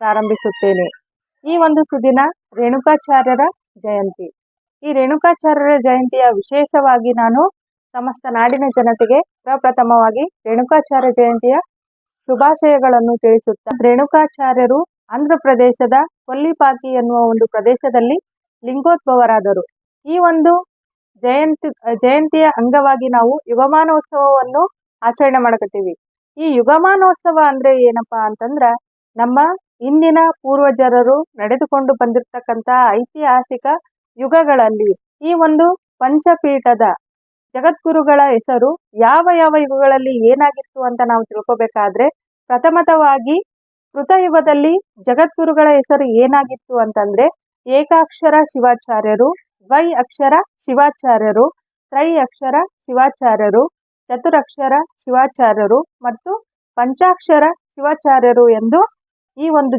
ಪ್ರಾರಂಭಿಸುತ್ತೇನೆ. ಈ ಒಂದು ಸುದಿನ ರೇಣುಕಾಚಾರ್ಯರ ಜಯಂತಿ. ಈ ರೇಣುಕಾಚಾರ್ಯರ ಜಯಂತಿಯ ವಿಶೇಷವಾಗಿ ನಾನು ಸಮಸ್ತ ನಾಡಿನ ಜನತೆಗೆ ಪ್ರಪ್ರಥಮವಾಗಿ ರೇಣುಕಾಚಾರ್ಯ ಜಯಂತಿಯ ಶುಭಾಶಯಗಳನ್ನು ತಿಳಿಸುತ್ತಾ, ರೇಣುಕಾಚಾರ್ಯರು ಆಂಧ್ರ ಪ್ರದೇಶದ ಕೊಲ್ಲಿಪಾಕಿ ಎನ್ನುವ ಒಂದು ಪ್ರದೇಶದಲ್ಲಿ ಲಿಂಗೋದ್ಭವರಾದರು. ಈ ಒಂದು ಜಯಂತಿಯ ಅಂಗವಾಗಿ ನಾವು ಯುಗಮಾನೋತ್ಸವವನ್ನು ಆಚರಣೆ ಮಾಡಕತ್ತೀವಿ. ಈ ಯುಗಮಾನೋತ್ಸವ ಅಂದ್ರೆ ಏನಪ್ಪಾ ಅಂತಂದ್ರ, ನಮ್ಮ ಇಂದಿನ ಪೂರ್ವಜರರು ನಡೆದುಕೊಂಡು ಬಂದಿರತಕ್ಕಂತ ಐತಿಹಾಸಿಕ ಯುಗಗಳಲ್ಲಿ ಈ ಒಂದು ಪಂಚಪೀಠದ ಜಗದ್ಗುರುಗಳ ಹೆಸರು ಯಾವ ಯಾವ ಯುಗಗಳಲ್ಲಿ ಏನಾಗಿತ್ತು ಅಂತ ನಾವು ತಿಳ್ಕೊಬೇಕಾದ್ರೆ, ಪ್ರಥಮತವಾಗಿ ಕೃತಯುಗದಲ್ಲಿ ಜಗದ್ಗುರುಗಳ ಹೆಸರು ಏನಾಗಿತ್ತು ಅಂತಂದ್ರೆ ಏಕಾಕ್ಷರ ಶಿವಾಚಾರ್ಯರು, ದ್ವೈ ಅಕ್ಷರ ಶಿವಾಚಾರ್ಯರು, ತ್ರೈ ಅಕ್ಷರ ಶಿವಾಚಾರ್ಯರು, ಚತುರಕ್ಷರ ಶಿವಾಚಾರ್ಯರು ಮತ್ತು ಪಂಚಾಕ್ಷರ ಶಿವಾಚಾರ್ಯರು ಎಂದು ಈ ಒಂದು